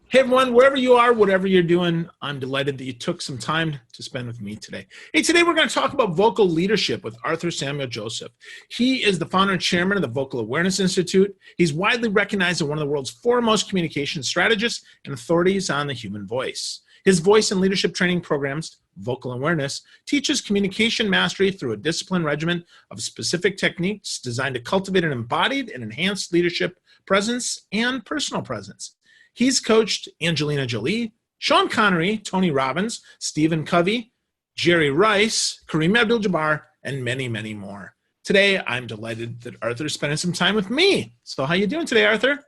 Hey everyone, wherever you are, whatever you're doing, I'm delighted that you took some time to spend with me today. Hey, today we're going to talk about vocal leadership with Arthur Samuel Joseph. He is the founder and chairman of the Vocal Awareness Institute. He's widely recognized as one of the world's foremost communication strategists and authorities on the human voice. His voice and leadership training programs, Vocal Awareness, teaches communication mastery through a disciplined regimen of specific techniques designed to cultivate an embodied and enhanced leadership presence and personal presence. He's coached Angelina Jolie, Sean Connery, Tony Robbins, Stephen Covey, Jerry Rice, Kareem Abdul-Jabbar, and many, many more. Today, I'm delighted that Arthur is spending some time with me. So how you doing today, Arthur?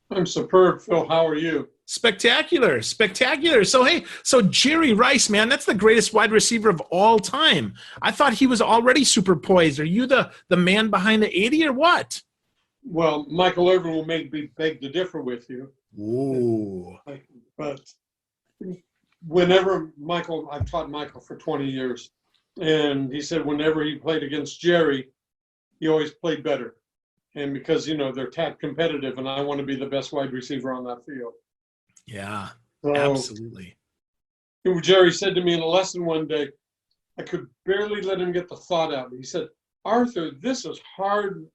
I'm superb, Phil. How are you? Spectacular, spectacular. So Jerry Rice, man, that's the greatest wide receiver of all time. I thought he was already super poised. Are you the man behind the 80 or what? Well, Michael Irvin will make me beg to differ with you. Ooh. But whenever I've taught Michael for 20 years, and he said whenever he played against Jerry, he always played better. And because, they're tad competitive, and I want to be the best wide receiver on that field. Yeah, so, absolutely. Jerry said to me in a lesson one day, I could barely let him get the thought out. He said, Arthur, this is hard.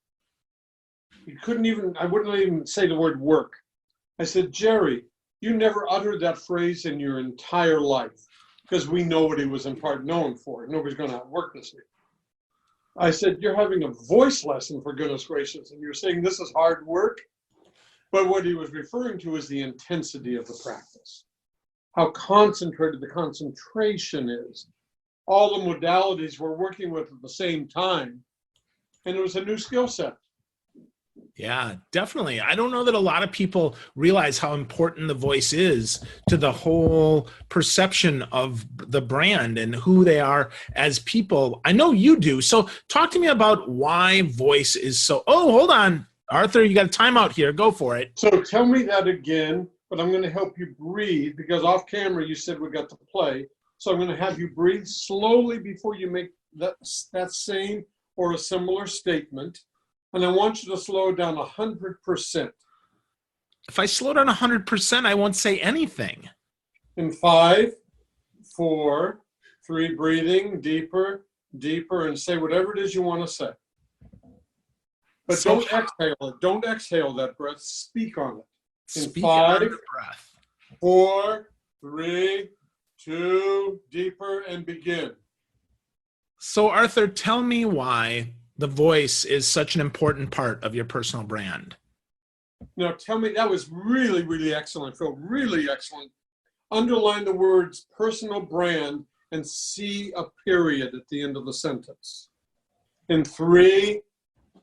I wouldn't even say the word work. I said, Jerry, you never uttered that phrase in your entire life, because we know what he was in part known for. Nobody's going to outwork this man. I said, you're having a voice lesson, for goodness gracious, and you're saying this is hard work? But what he was referring to is the intensity of the practice, how concentrated the concentration is, all the modalities we're working with at the same time, and it was a new skill set. Yeah, definitely. I don't know that a lot of people realize how important the voice is to the whole perception of the brand and who they are as people. I know you do. So talk to me about why voice is so... Oh, hold on. Arthur, you got a timeout here. Go for it. So tell me that again, but I'm going to help you breathe, because off camera you said we got to play. So I'm going to have you breathe slowly before you make that same or a similar statement. And I want you to slow down 100%. If I slow down 100%, I won't say anything. In 5, 4, 3, breathing deeper, deeper, and say whatever it is you want to say. But don't exhale it. Don't exhale that breath. Speak on it. In 5, 4, 3, 2, deeper, and begin. So Arthur, tell me why the voice is such an important part of your personal brand. Now, tell me, that was really, really excellent, Phil. Really excellent. Underline the words personal brand and see a period at the end of the sentence. In 3,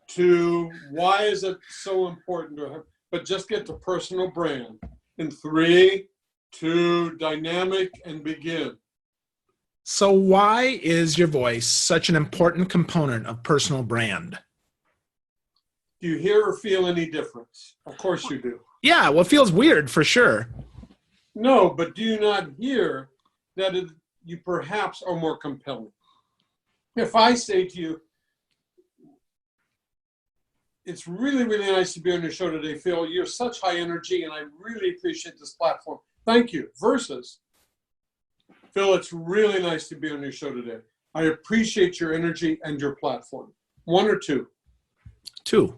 2, why is it so important to have? But just get to personal brand. In 3, 2, dynamic, and begin. So why is your voice such an important component of personal brand? Do you hear or feel any difference? Of course you do. Yeah, well, it feels weird for sure. No, but do you not hear that you perhaps are more compelling? If I say to you, it's really, really nice to be on your show today, Phil. You're such high energy, and I really appreciate this platform. Thank you. Versus, Phil, it's really nice to be on your show today. I appreciate your energy and your platform. 1 or 2? 2.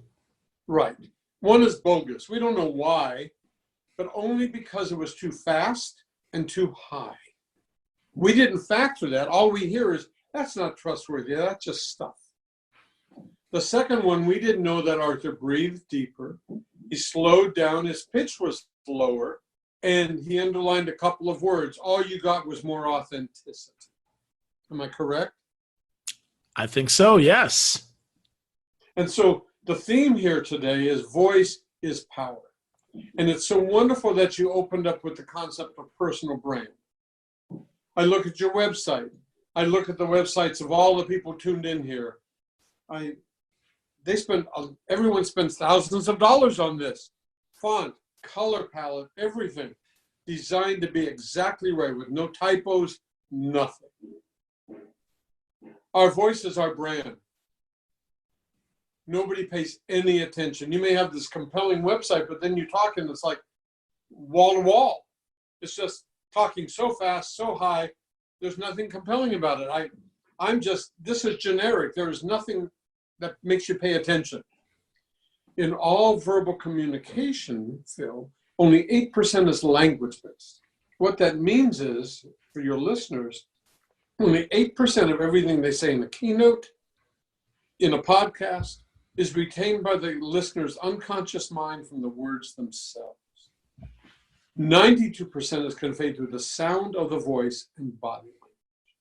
Right. 1 is bogus. We don't know why, but only because it was too fast and too high. We didn't factor that. All we hear is, that's not trustworthy. That's just stuff. The second one, we didn't know that Arthur breathed deeper. He slowed down. His pitch was lower. And he underlined a couple of words. All you got was more authenticity. Am I correct? I think so, yes. And so the theme here today is voice is power. And it's so wonderful that you opened up with the concept of personal brand. I look at your website. I look at the websites of all the people tuned in here. Everyone spends thousands of dollars on this. Font, color palette, everything designed to be exactly right with no typos, nothing. Our voice is our brand. Nobody pays any attention. You may have this compelling website, but then you talk and it's like wall to wall. It's just talking so fast, so high. There's nothing compelling about it. This is generic. There is nothing that makes you pay attention. In all verbal communication, Phil, only 8% is language-based. What that means is, for your listeners, only 8% of everything they say in a keynote, in a podcast, is retained by the listener's unconscious mind from the words themselves. 92% is conveyed through the sound of the voice and body language.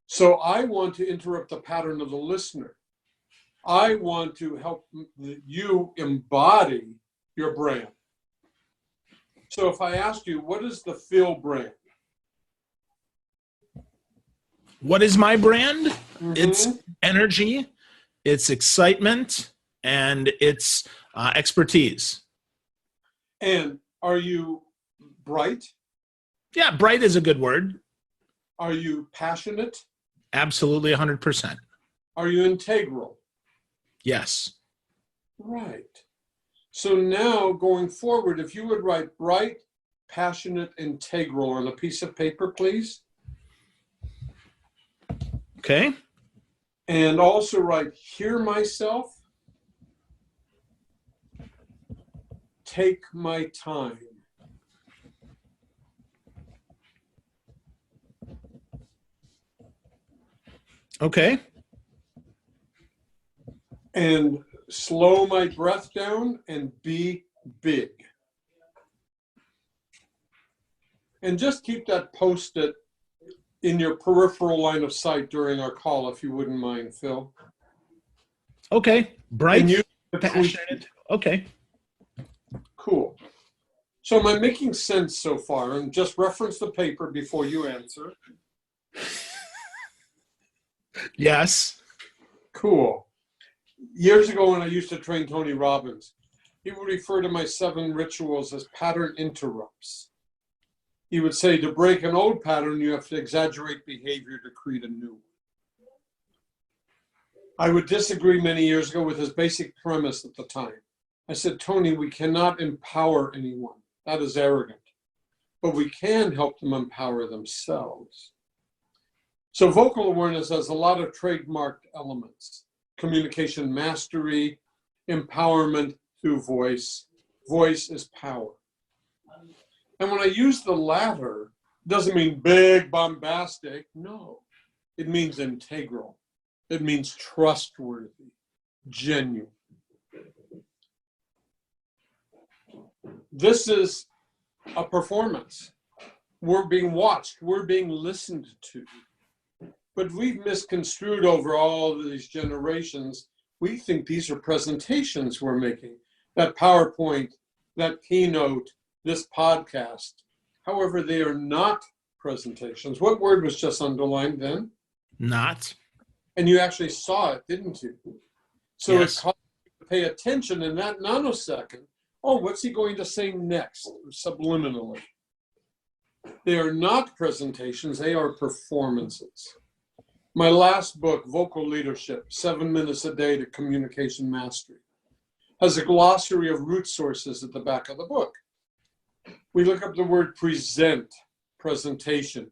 So I want to interrupt the pattern of the listener. I want to help you embody your brand. So if I ask you, what is the Phil brand? What is my brand? Mm-hmm. It's energy, it's excitement, and it's expertise. And are you bright? Yeah, bright is a good word. Are you passionate? Absolutely 100%. Are you integral? Yes. Right. So now going forward, if you would write bright, passionate, integral on a piece of paper, please. Okay. And also write, hear myself, take my time. Okay. And slow my breath down and be big. And just keep that Post-it in your peripheral line of sight during our call, if you wouldn't mind, Phil. Okay. Bright, And you passionate. Okay. Cool. So am I making sense so far? And just reference the paper before you answer. Yes. Cool. Years ago when I used to train Tony Robbins, he would refer to my 7 rituals as pattern interrupts. He would say, to break an old pattern, you have to exaggerate behavior to create a new one. I would disagree many years ago with his basic premise at the time. I said, Tony, we cannot empower anyone. That is arrogant. But we can help them empower themselves. So vocal awareness has a lot of trademarked elements. Communication mastery, empowerment through voice. Voice is power. And when I use the latter, it doesn't mean big, bombastic. No, it means integral. It means trustworthy, genuine. This is a performance. We're being watched. We're being listened to. But we've misconstrued over all of these generations. We think these are presentations we're making. That PowerPoint, that keynote, this podcast. However, they are not presentations. What word was just underlined then? Not. And you actually saw it, didn't you? So Yes. it caused you to pay attention in that nanosecond. Oh, what's he going to say next? Subliminally. They are not presentations, they are performances. My last book, Vocal Leadership, 7 Minutes a Day to Communication Mastery, has a glossary of root sources at the back of the book. We look up the word present, presentation.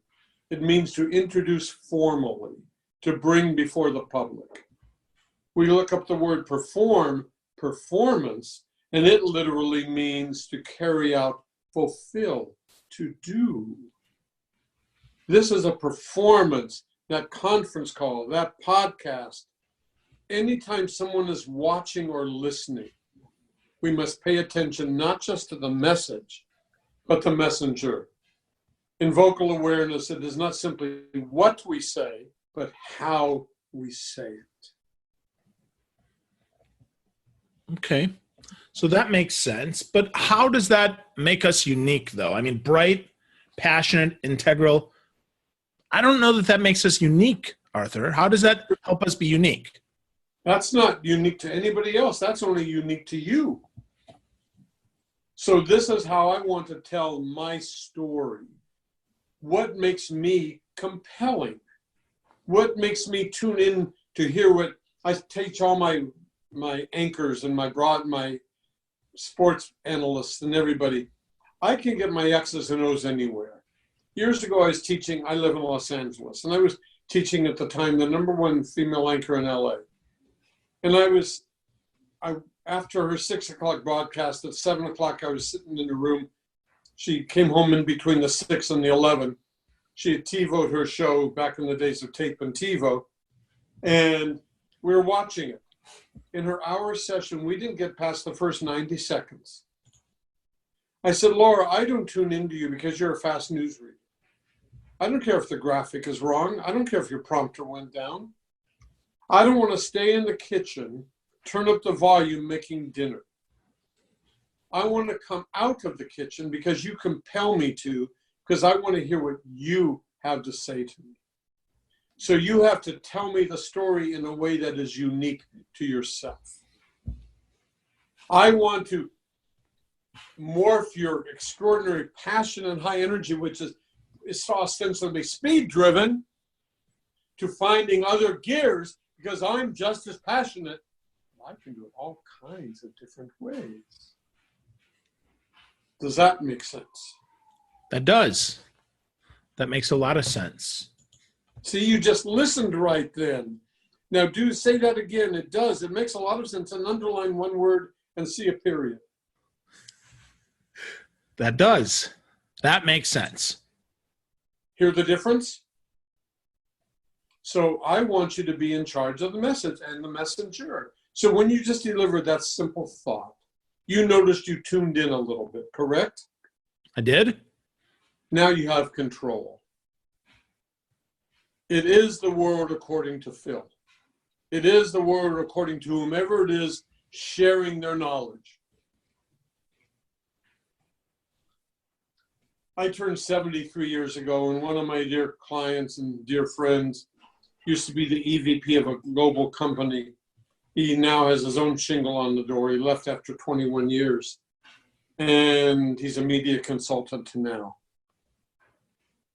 It means to introduce formally, to bring before the public. We look up the word perform, performance, and it literally means to carry out, fulfill, to do. This is a performance, that conference call, that podcast. Anytime someone is watching or listening, we must pay attention not just to the message, but the messenger. In vocal awareness, it is not simply what we say, but how we say it. Okay. So that makes sense. But how does that make us unique, though? I mean, bright, passionate, integral. I don't know that that makes us unique, Arthur. How does that help us be unique? That's not unique to anybody else. That's only unique to you. So this is how I want to tell my story. What makes me compelling? What makes me tune in to hear what I teach all my anchors and my sports analysts and everybody? I can get my X's and O's anywhere. Years ago, I was teaching, I live in Los Angeles, and I was teaching at the time the #1 female anchor in LA. And after her 6 o'clock broadcast at 7 o'clock, I was sitting in the room. She came home in between the 6 and the 11. She had TiVo'd her show back in the days of tape and TiVo, and we were watching it. In her hour session, we didn't get past the first 90 seconds. I said, Laura, I don't tune into you because you're a fast news reader. I don't care if the graphic is wrong. I don't care if your prompter went down. I don't want to stay in the kitchen, turn up the volume making dinner. I want to come out of the kitchen because you compel me to, because I want to hear what you have to say to me. So you have to tell me the story in a way that is unique to yourself. I want to morph your extraordinary passion and high energy, which is ostensibly speed-driven, to finding other gears, because I'm just as passionate. I can do it all kinds of different ways. Does that make sense? That does. That makes a lot of sense. See, you just listened right then. Now do say that again. It does. It makes a lot of sense. And underline one word and see a period. That does. That makes sense. Hear the difference? So I want you to be in charge of the message and the messenger. So when you just delivered that simple thought, you noticed you tuned in a little bit, correct? I did. Now you have control. It is the word according to Phil. It is the word according to whomever it is sharing their knowledge. I turned 73 years ago, and one of my dear clients and dear friends used to be the EVP of a global company. He now has his own shingle on the door. He left after 21 years, and he's a media consultant now.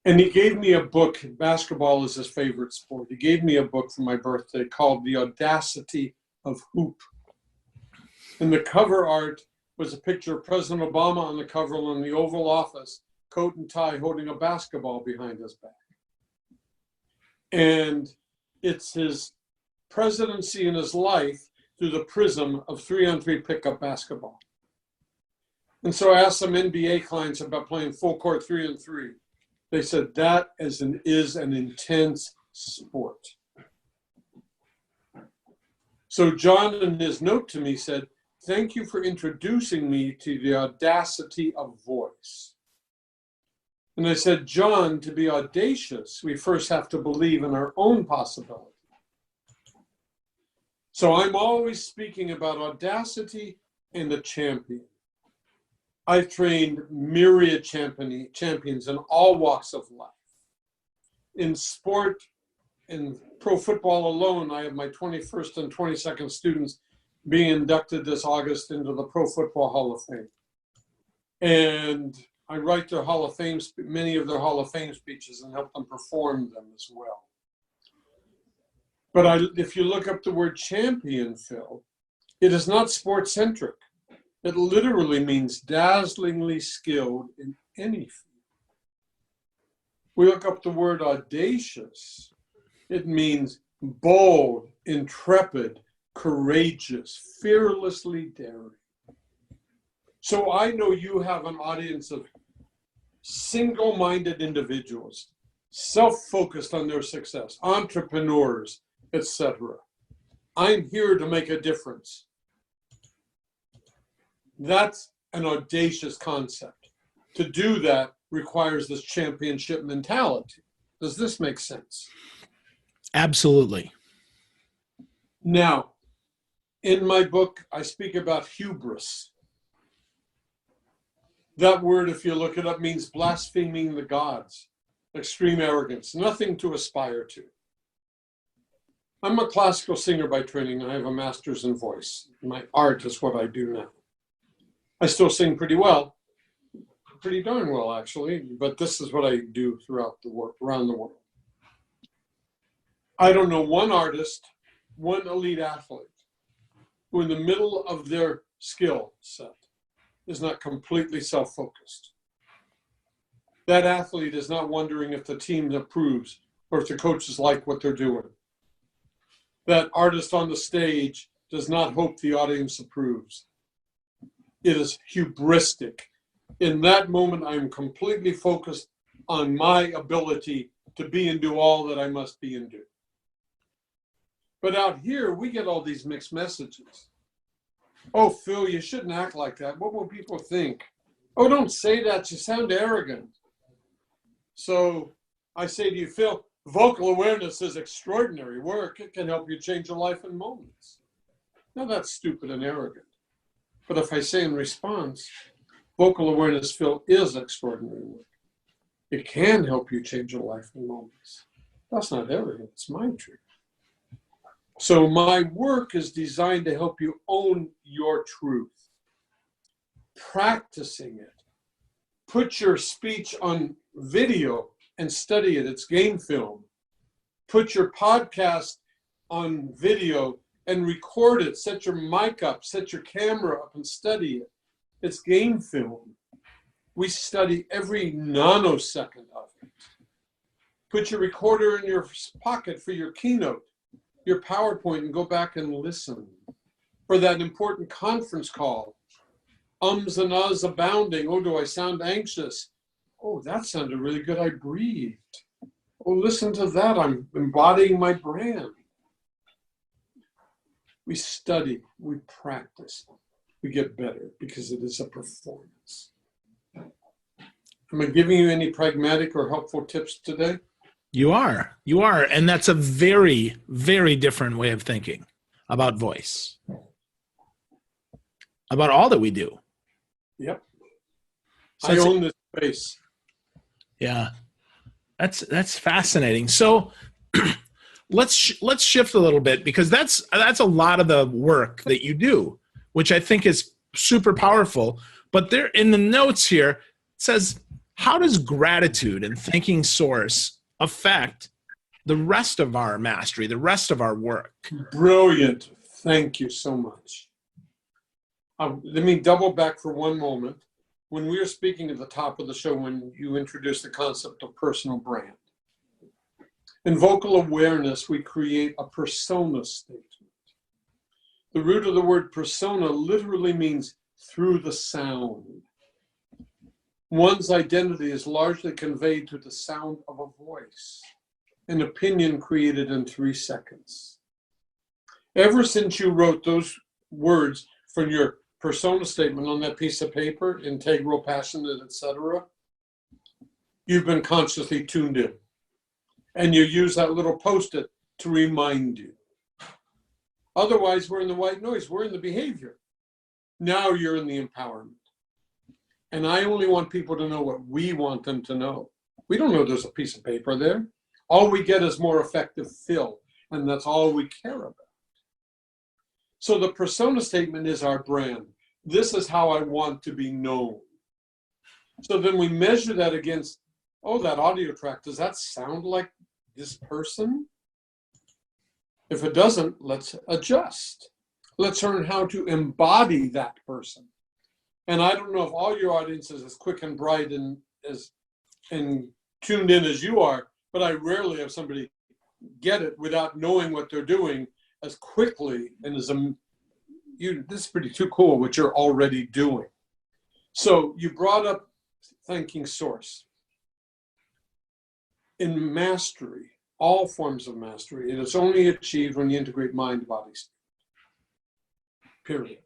And he gave me a book. Basketball is his favorite sport. He gave me a book for my birthday called The Audacity of Hoop. And the cover art was a picture of President Obama on the cover in the Oval Office, coat and tie, holding a basketball behind his back. And it's his presidency in his life through the prism of 3-on-3 pickup basketball. And so I asked some NBA clients about playing full court 3-on-3. They said that is an intense sport. So John, in his note to me, said, thank you for introducing me to the audacity of voice. And I said, John, to be audacious, we first have to believe in our own possibility. So I'm always speaking about audacity and the champion. I've trained myriad champions in all walks of life. In sport, in pro football alone, I have my 21st and 22nd students being inducted this August into the Pro Football Hall of Fame. And I write their Hall of Fame, many of their Hall of Fame speeches, and help them perform them as well. But if you look up the word champion, Phil, it is not sports-centric. It literally means dazzlingly skilled in any field. We look up the word audacious. It means bold, intrepid, courageous, fearlessly daring. So I know you have an audience of single-minded individuals, self-focused on their success, entrepreneurs, etc. I'm here to make a difference. That's an audacious concept. To do that requires this championship mentality. Does this make sense? Absolutely. Now, in my book, I speak about hubris. That word, if you look it up, means blaspheming the gods, extreme arrogance, nothing to aspire to. I'm a classical singer by training. I have a master's in voice. My art is what I do now. I still sing pretty well, pretty darn well, actually, but this is what I do throughout the world, around the world. I don't know one artist, one elite athlete, who in the middle of their skill set is not completely self-focused. That athlete is not wondering if the team approves or if the coaches like what they're doing. That artist on the stage does not hope the audience approves. It is hubristic. In that moment, I am completely focused on my ability to be and do all that I must be and do. But out here, we get all these mixed messages. Oh, Phil, you shouldn't act like that. What will people think? Oh, don't say that. You sound arrogant. So I say to you, Phil, vocal awareness is extraordinary work. It can help you change your life in moments. Now that's stupid and arrogant. But if I say in response, vocal awareness, Phil, is extraordinary work. It can help you change your life in moments. That's not arrogant. It's mind truth. So my work is designed to help you own your truth. Practicing it. Put your speech on video and study it. It's game film. Put your podcast on video and record it. Set your mic up, set your camera up and study it. It's game film. We study every nanosecond of it. Put your recorder in your pocket for your keynote, your PowerPoint, and go back and listen. For that important conference call, ums and ahs abounding. Oh, do I sound anxious? Oh, that sounded really good. I breathed. Oh, listen to that. I'm embodying my brand. We study, we practice, we get better because it is a performance. Am I giving you any pragmatic or helpful tips today? You are. And that's a very, very different way of thinking about voice, about all that we do. Yep. So I own this space. Yeah. That's fascinating. So let's shift a little bit, because that's a lot of the work that you do, which I think is super powerful. But there in the notes here, it says, how does gratitude and thanking source affect the rest of our mastery, the rest of our work? Brilliant. Thank you so much. Let me double back for one moment. When we were speaking at the top of the show, when you introduced the concept of personal brand, in vocal awareness, we create a persona statement. The root of the word persona literally means through the sound. One's identity is largely conveyed through the sound of a voice, an opinion created in 3 seconds. Ever since you wrote those words from your persona statement on that piece of paper, integral, passionate, etc., you've been consciously tuned in. And you use that little post-it to remind you. Otherwise, we're in the white noise. We're in the behavior. Now you're in the empowerment. And I only want people to know what we want them to know. We don't know there's a piece of paper there. All we get is more effective fill, and that's all we care about. So the persona statement is our brand. This is how I want to be known. So then we measure that against, oh, that audio track, does that sound like this person? If it doesn't, let's adjust. Let's learn how to embody that person. And I don't know if all your audience is as quick and bright and tuned in as you are, but I rarely have somebody get it without knowing what they're doing as quickly and as this is pretty too cool what you're already doing. So you brought up thanking source. In mastery, all forms of mastery, it is only achieved when you integrate mind, body, spirit. Period.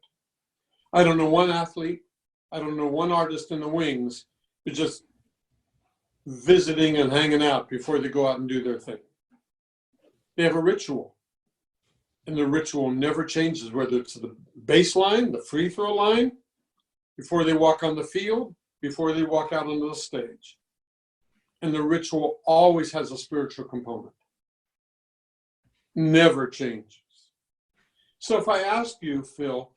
I don't know one athlete, I don't know one artist in the wings who's just visiting and hanging out before they go out and do their thing. They have a ritual. And the ritual never changes, whether it's the baseline, the free throw line, before they walk on the field, before they walk out onto the stage. And the ritual always has a spiritual component. Never changes. So if I ask you, Phil,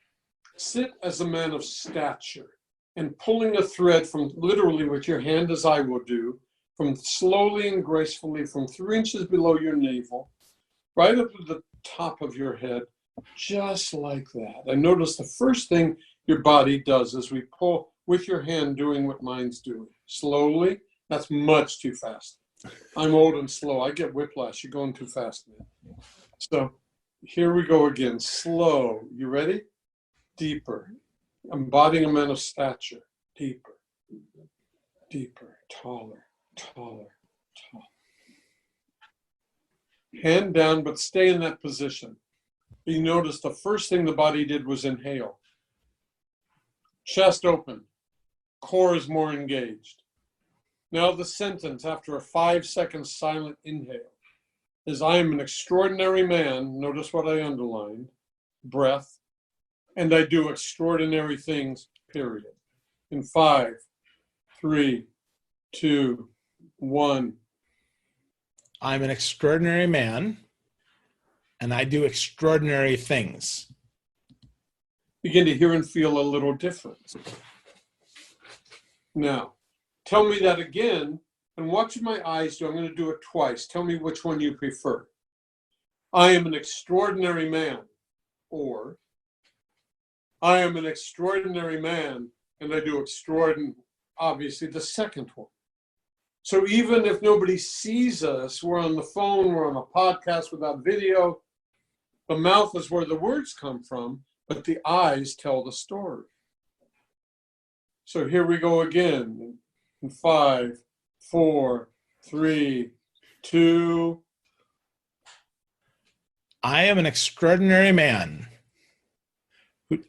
sit as a man of stature and pulling a thread from literally with your hand, as I will do, from slowly and gracefully from 3 inches below your navel, right up to the top of your head, just like that. And notice the first thing your body does is we pull with your hand, doing what mine's doing, slowly That's much too fast. I'm old and slow. I get whiplash. You're going too fast, man. So here we go again. Slow. You ready? Deeper. Embodiment of stature. Deeper. Deeper. Taller. Taller. Taller. Hand down, but stay in that position. You notice the first thing the body did was inhale. Chest open. Core is more engaged. Now the sentence after a 5-second silent inhale is, I am an extraordinary man. Notice what I underlined. Breath. And I do extraordinary things, period. In 5, 3, 2, 1. I'm an extraordinary man, and I do extraordinary things. Begin to hear and feel a little difference. Now, tell me that again, and watch my eyes do. I'm going to do it twice. Tell me which one you prefer. I am an extraordinary man, or I am an extraordinary man, and I do extraordinary, obviously the second one. So even if nobody sees us, we're on the phone, we're on a podcast without video, the mouth is where the words come from, but the eyes tell the story. So here we go again. In 5, 4, 3, 2. I am an extraordinary man.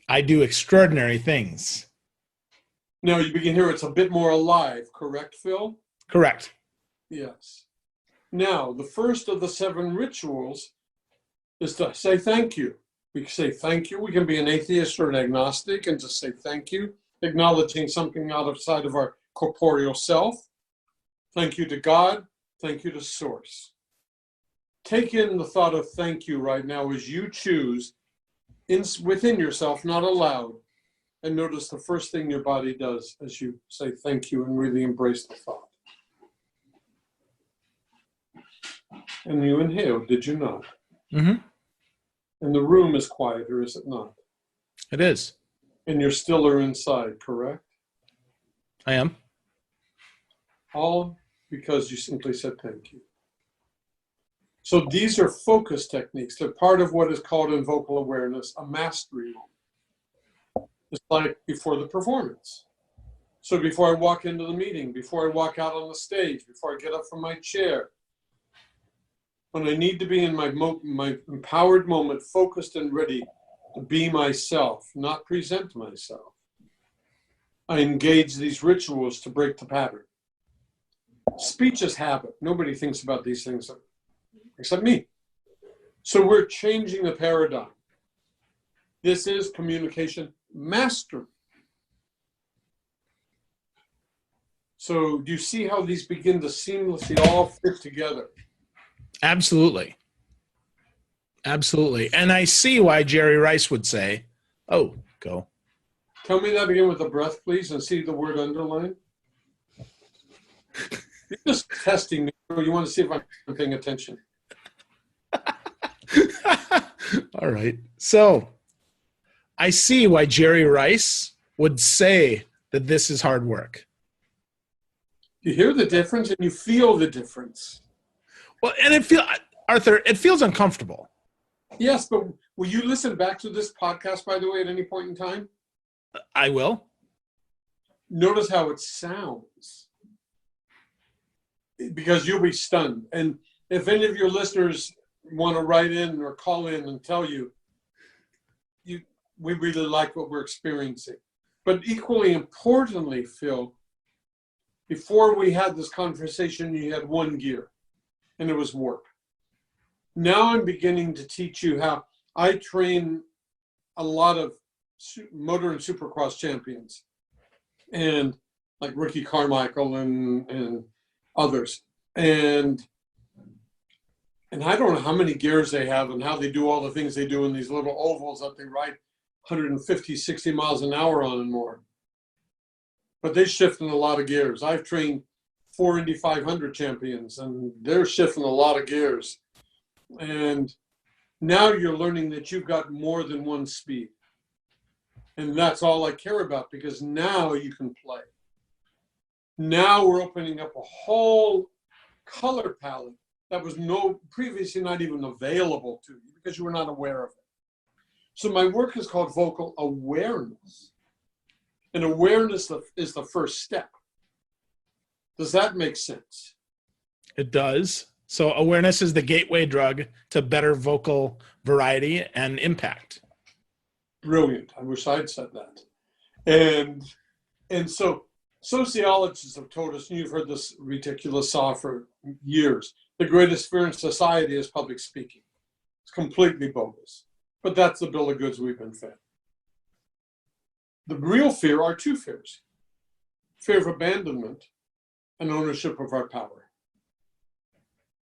I do extraordinary things. Now you begin here, it's a bit more alive, correct, Phil? Correct. Yes. Now, the first of the 7 rituals is to say thank you. We can say thank you. We can be an atheist or an agnostic and just say thank you, acknowledging something outside of our corporeal self. Thank you to God. Thank you to Source. Take in the thought of thank you right now as you choose within yourself, not aloud. And notice the first thing your body does as you say thank you and really embrace the thought. And you inhale, did you not? Mm-hmm. And the room is quieter, is it not? It is. And you're stiller inside, correct? I am. All because you simply said thank you. So these are focus techniques. They're part of what is called in vocal awareness a mastery moment. It's like before the performance. So before I walk into the meeting, before I walk out on the stage, before I get up from my chair, when I need to be in my empowered moment, focused and ready to be myself, not present myself, I engage these rituals to break the pattern. Speech is habit. Nobody thinks about these things except me. So we're changing the paradigm. This is communication mastery. So do you see how these begin to seamlessly all fit together? Absolutely. Absolutely. And I see why Jerry Rice would say, oh, go. Tell me that again with the breath, please, and see the word underlined. You're just testing me. You want to see if I'm paying attention. All right. So I see why Jerry Rice would say that this is hard work. You hear the difference and you feel the difference. Well, and Arthur, it feels uncomfortable. Yes, but will you listen back to this podcast, by the way, at any point in time? I will. Notice how it sounds. Because you'll be stunned. And if any of your listeners want to write in or call in and tell you, we really like what we're experiencing. But equally importantly, Phil, before we had this conversation, you had one gear, and it was work. Now I'm beginning to teach you how I train a lot of motor and supercross champions, and like Ricky Carmichael and others. And I don't know how many gears they have and how they do all the things they do in these little ovals that they ride 150, 60 miles an hour on and more. But they shift in a lot of gears. I've trained 4 Indy 500 champions, and they're shifting a lot of gears. And now you're learning that you've got more than one speed. And that's all I care about, because now you can play. Now we're opening up a whole color palette that was previously not even available to you because you were not aware of it. So my work is called vocal awareness. And awareness is the first step. Does that make sense? It does. So awareness is the gateway drug to better vocal variety and impact. Brilliant. I wish I'd said that. And so sociologists have told us, and you've heard this ridiculous saw for years, the greatest fear in society is public speaking. It's completely bogus. But that's the bill of goods we've been fed. The real fear are two fears: fear of abandonment and ownership of our power.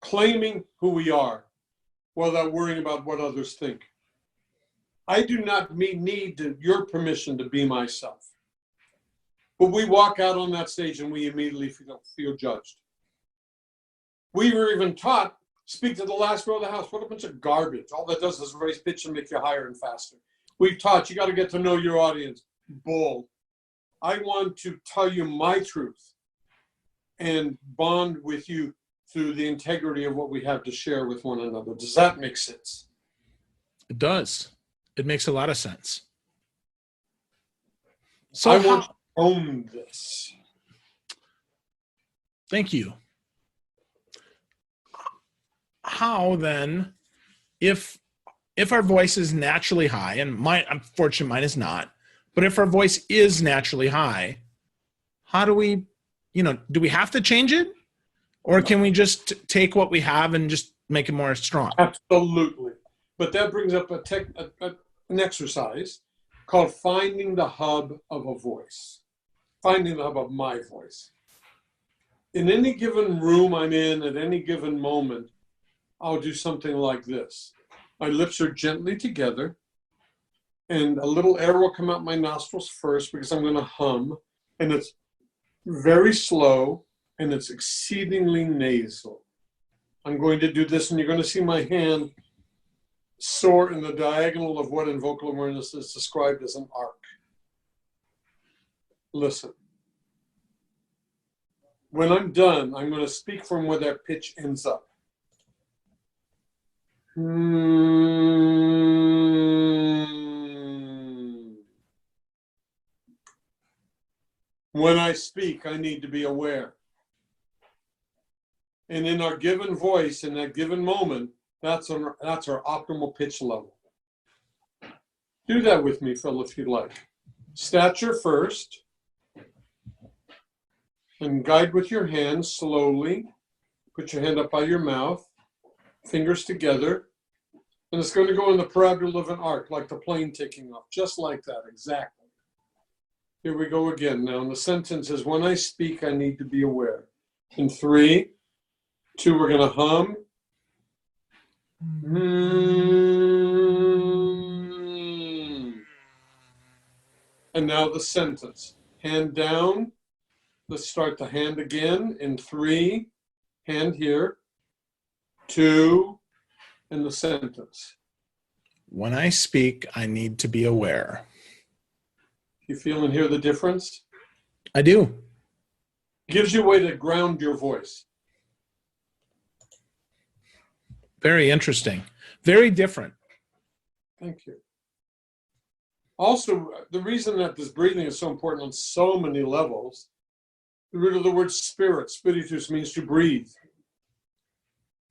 Claiming who we are without worrying about what others think. I do not need your permission to be myself. But we walk out on that stage and we immediately feel judged. We were even taught, speak to the last row of the house. What a bunch of garbage. All that does is raise pitch and make you higher and faster. We've taught you got to get to know your audience. Bull. I want to tell you my truth and bond with you through the integrity of what we have to share with one another. Does that make sense? It does. It makes a lot of sense. So I want to own this. Thank you. How then, if our voice is naturally high, and I'm fortunate mine is not, but if our voice is naturally high, how do we, do we have to change it? Or can we just take what we have and just make it more strong? Absolutely. But that brings up an exercise called finding the hub of a voice. Finding the hub of my voice. In any given room I'm in at any given moment, I'll do something like this. My lips are gently together, and a little air will come out my nostrils first because I'm going to hum, and it's very slow, and it's exceedingly nasal. I'm going to do this, and you're going to see my hand soar in the diagonal of what in vocal awareness is described as an arc. Listen. When I'm done, I'm going to speak from where that pitch ends up. When I speak, I need to be aware. And in our given voice, in that given moment, that's our optimal pitch level. Do that with me, Phil, if you'd like. Stature first. And guide with your hands slowly. Put your hand up by your mouth. Fingers together. And it's going to go in the parabola of an arc, like the plane taking off. Just like that, exactly. Here we go again. Now, in the sentence is, when I speak, I need to be aware. In 3, 2, we're going to hum. And now the sentence. Hand down. Let's start the hand again. In 3, hand here. 2, and the sentence. When I speak, I need to be aware. You feel and hear the difference? I do. Gives you a way to ground your voice. Very interesting. Very different. Thank you. Also, the reason that this breathing is so important on so many levels, the root of the word spirit, spiritus, means to breathe.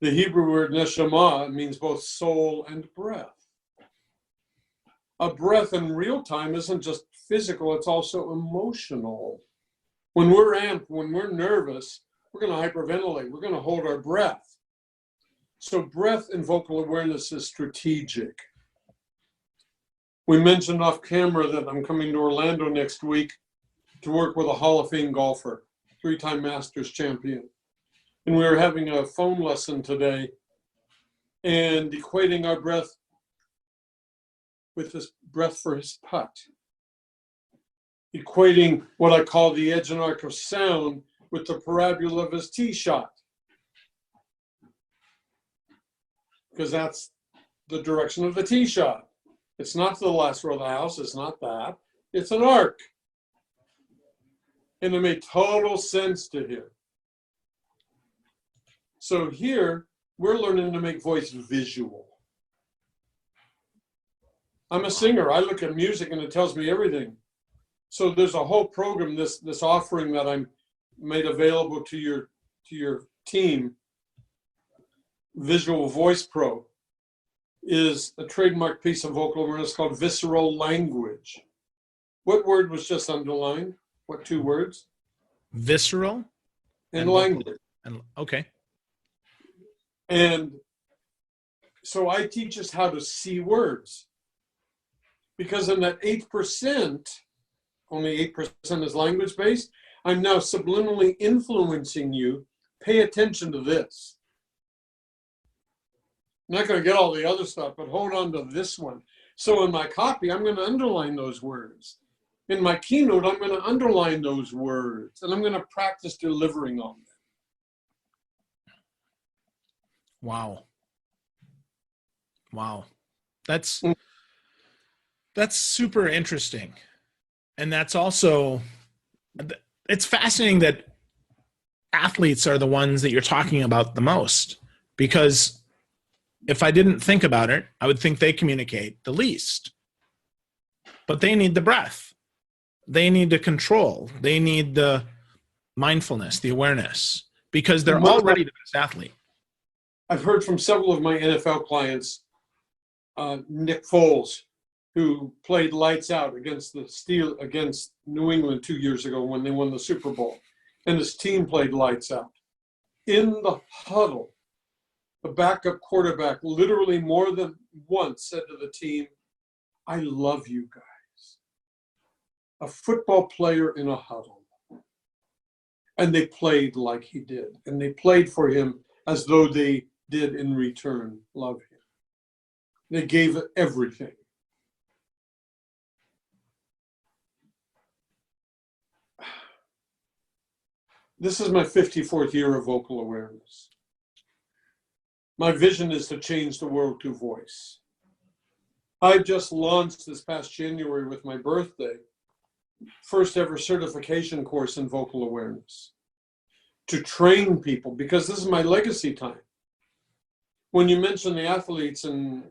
The Hebrew word neshama means both soul and breath. A breath in real time isn't just physical, it's also emotional. When we're amped, when we're nervous, we're going to hyperventilate. We're going to hold our breath. So breath and vocal awareness is strategic. We mentioned off camera that I'm coming to Orlando next week to work with a Hall of Fame golfer, 3-time Masters champion. And we were having a phone lesson today and equating our breath with his breath for his putt. Equating what I call the edge and arc of sound with the parabola of his tee shot. Because that's the direction of the tee shot. It's not to the last row of the house. It's not that. It's an arc. And it made total sense to him. So here, we're learning to make voice visual. I'm a singer. I look at music and it tells me everything. So there's a whole program, this offering that I'm made available to your team, Visual Voice Pro, is a trademark piece of vocal awareness called visceral language. What word was just underlined? What two words? Visceral And language. Okay. And so I teach us how to see words. Because in that 8%, only 8% is language-based, I'm now subliminally influencing you. Pay attention to this. I'm not going to get all the other stuff, but hold on to this one. So in my copy, I'm going to underline those words. In my keynote, I'm going to underline those words, and I'm going to practice delivering on them. Wow. Wow. That's super interesting. And that's also, it's fascinating that athletes are the ones that you're talking about the most, because if I didn't think about it, I would think they communicate the least. But they need the breath. They need the control. They need the mindfulness, the awareness, because they're already the best athlete. I've heard from several of my NFL clients, Nick Foles, who played lights out against New England 2 years ago when they won the Super Bowl, and his team played lights out. In the huddle, the backup quarterback literally more than once said to the team, "I love you guys." A football player in a huddle. And they played like he did. And they played for him as though they did in return love him. They gave it everything. This is my 54th year of vocal awareness. My vision is to change the world through voice. I just launched this past January with my birthday, first ever certification course in vocal awareness to train people, because this is my legacy time. When you mention the athletes, and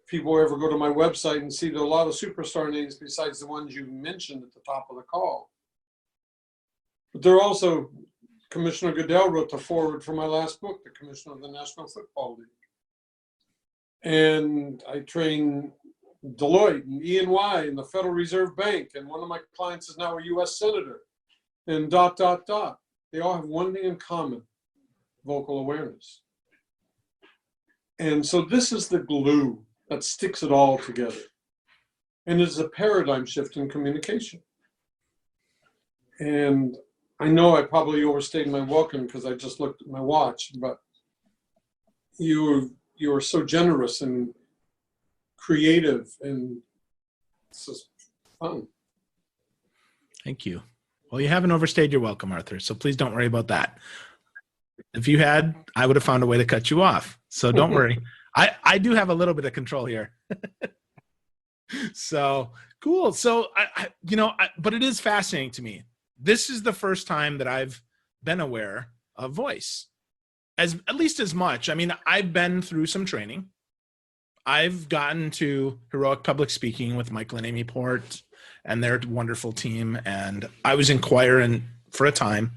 people ever go to my website and see there are a lot of superstar names besides the ones you mentioned at the top of the call. But there are also, Commissioner Goodell wrote the foreword for my last book, the Commissioner of the National Football League. And I train Deloitte and E&Y and the Federal Reserve Bank, and one of my clients is now a U.S. Senator, and ... They all have one thing in common: vocal awareness. And so this is the glue that sticks it all together. And it's a paradigm shift in communication. And I know I probably overstayed my welcome because I just looked at my watch, but you are so generous and creative, and it's just fun. Thank you. Well, you haven't overstayed your welcome, Arthur, so please don't worry about that. If you had, I would have found a way to cut you off. So don't worry. I do have a little bit of control here. So cool. So, but it is fascinating to me. This is the first time that I've been aware of voice, at least as much. I mean, I've been through some training. I've gotten to heroic public speaking with Michael and Amy Port and their wonderful team, and I was in choir for a time.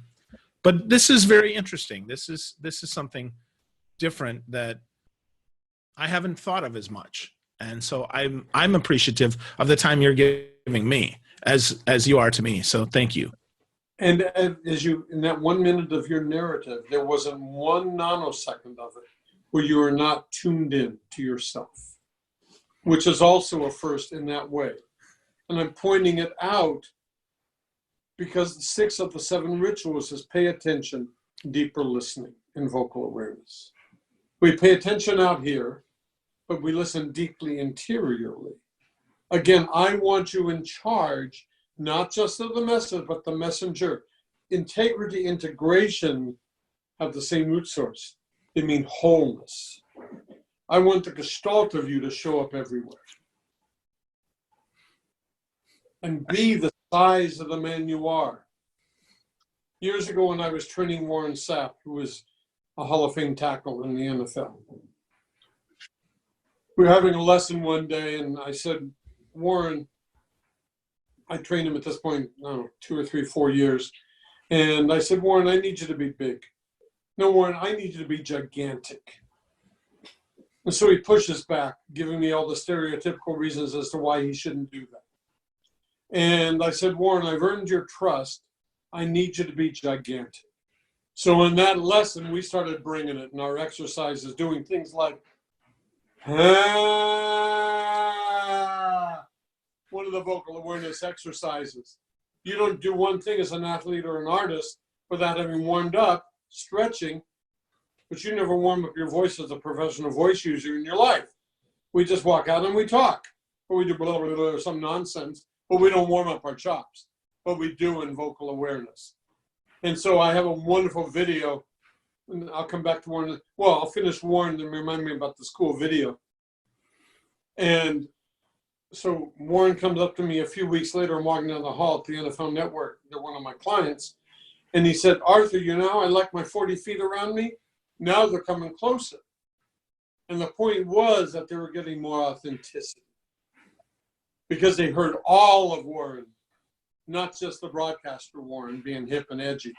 But this is very interesting. This is something different that I haven't thought of as much, and so I'm appreciative of the time you're giving me, as you are to me. So thank you. And as you, in that 1 minute of your narrative, there wasn't one nanosecond of it where you are not tuned in to yourself, which is also a first in that way. And I'm pointing it out because the 6 of the 7 rituals is pay attention, deeper listening, and vocal awareness. We pay attention out here, but we listen deeply interiorly. Again, I want you in charge, not just of the message, but the messenger. Integrity, integration have the same root source. They mean wholeness. I want the gestalt of you to show up everywhere. And be the size of the man you are. years ago when I was training Warren Sapp, who was a Hall of Fame tackle in the NFL. We were having a lesson one day, and I said, Warren, I trained him at this point, I don't know, 2 or 3, 4 years. And I said, Warren, I need you to be big. No, Warren, I need you to be gigantic. And so he pushes back, giving me all the stereotypical reasons as to why he shouldn't do that. And I said, Warren, I've earned your trust. I need you to be gigantic. So in that lesson, we started bringing it in our exercises, doing things like, one of the vocal awareness exercises. You don't do one thing as an athlete or an artist without having warmed up, stretching, but you never warm up your voice as a professional voice user in your life. We just walk out and we talk, or we do blah, blah, blah, or some nonsense, but we don't warm up our chops, but we do in vocal awareness. And so I have a wonderful video, and I'll come back to Warren. Well, I'll finish Warren and remind me about this cool video. And so Warren comes up to me a few weeks later. I'm walking down the hall at the NFL Network. They're one of my clients. And he said, Arthur, you know, I like my 40 feet around me. Now they're coming closer. And the point was that they were getting more authenticity because they heard all of Warren, not just the broadcaster Warren being hip and edgy.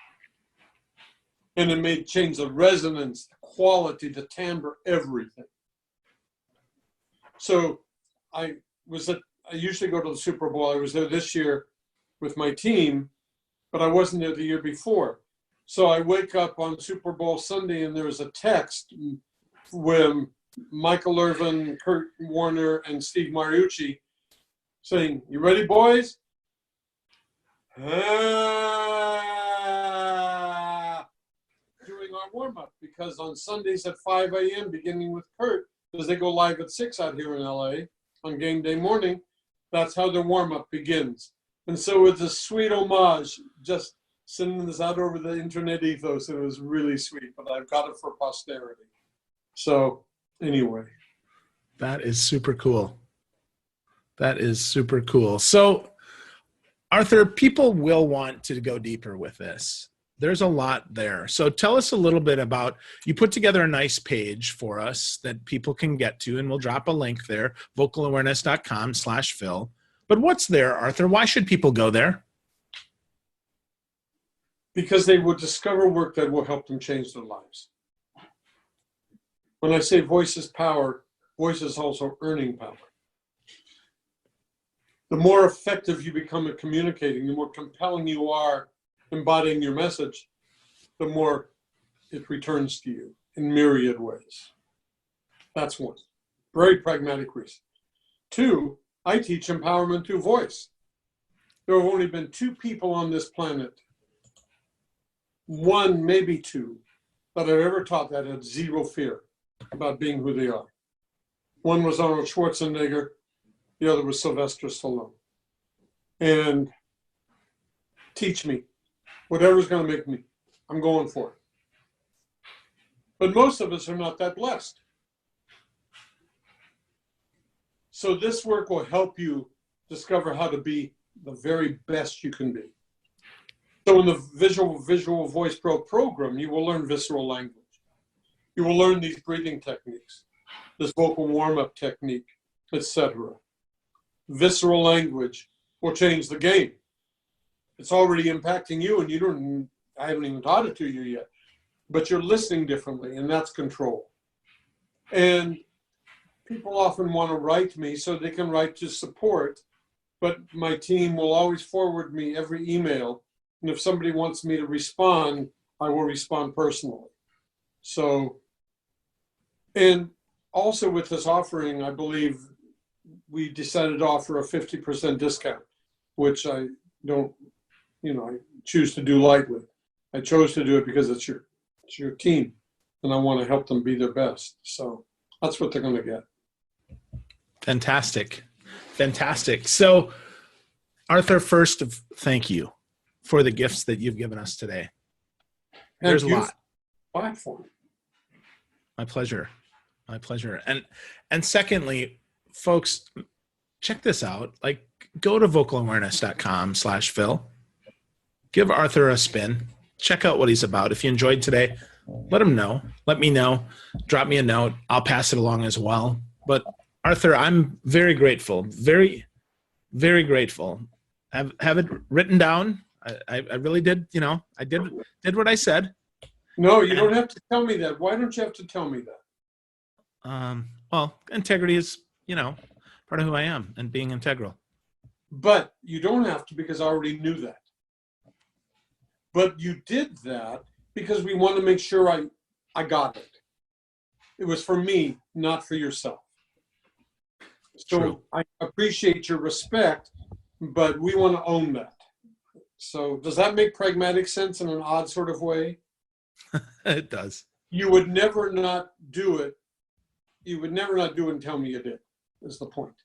And it made change the resonance, the quality, the timbre, everything. So I usually go to the Super Bowl. I was there this year with my team, but I wasn't there the year before. So I wake up on Super Bowl Sunday and there's a text with Michael Irvin, Kurt Warner, and Steve Mariucci saying, "You ready, boys?" Doing our warm-up, because on Sundays at 5 a.m., beginning with Kurt, because they go live at 6 out here in LA on game day morning, that's how the warm-up begins. And so it's a sweet homage, just sending this out over the internet ethos. It was really sweet, but I've got it for posterity. So anyway. That is super cool. That is super cool. So Arthur, people will want to go deeper with this. There's a lot there. So tell us a little bit about, you put together a nice page for us that people can get to, and we'll drop a link there, vocalawareness.com/Phil. But what's there, Arthur? Why should people go there? Because they will discover work that will help them change their lives. When I say voice is power, voice is also earning power. The more effective you become at communicating, the more compelling you are embodying your message, the more it returns to you in myriad ways. That's one. Very pragmatic reason. 2, I teach empowerment through voice. There have only been 2 people on this planet, 1, maybe 2, that I've ever taught that had zero fear about being who they are. One was Arnold Schwarzenegger. The other was Sylvester Stallone. And teach me. Whatever's going to make me. I'm going for it. But most of us are not that blessed. So this work will help you discover how to be the very best you can be. So in the Visual Voice Pro program, you will learn visceral language. You will learn these breathing techniques, this vocal warm-up technique, etc. Visceral language will change the game. It's already impacting you, and I haven't even taught it to you yet, but you're listening differently, and that's control. And people often want to write me so they can write to support, but my team will always forward me every email, and if somebody wants me to respond, I will respond personally. So, and also with this offering, I believe we decided to offer a 50% discount, which I don't, I choose to do lightly. I chose to do it because it's your team, and I want to help them be their best. So that's what they're going to get. Fantastic. Fantastic. So, Arthur, first, thank you for the gifts that you've given us today. There's a lot. Platform. My pleasure. My pleasure. And secondly, folks, check this out. Go to vocalawareness.com/Phil. Give Arthur a spin. check out what he's about. If you enjoyed today, let him know. Let me know. Drop me a note. I'll pass it along as well. But Arthur, I'm very grateful. Very, very grateful. Have it written down. I really did. I did what I said. No, you don't have to tell me that. Why don't you have to tell me that? Well, integrity is, part of who I am and being integral. But you don't have to, because I already knew that. But you did that because we want to make sure I got it. It was for me, not for yourself. So True. I appreciate your respect, but we want to own that. So does that make pragmatic sense in an odd sort of way? It does. You would never not do it. You would never not do it and tell me you did, is the point.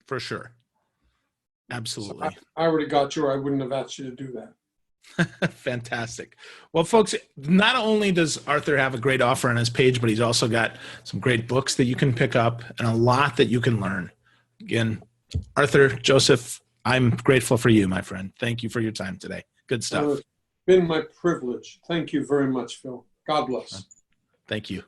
For sure. Absolutely. So I already got you, or I wouldn't have asked you to do that. Fantastic. Well, folks, not only does Arthur have a great offer on his page, but he's also got some great books that you can pick up and a lot that you can learn. Again, Arthur, Joseph, I'm grateful for you, my friend. Thank you for your time today. Good stuff. It's been my privilege. Thank you very much, Phil. God bless. Thank you.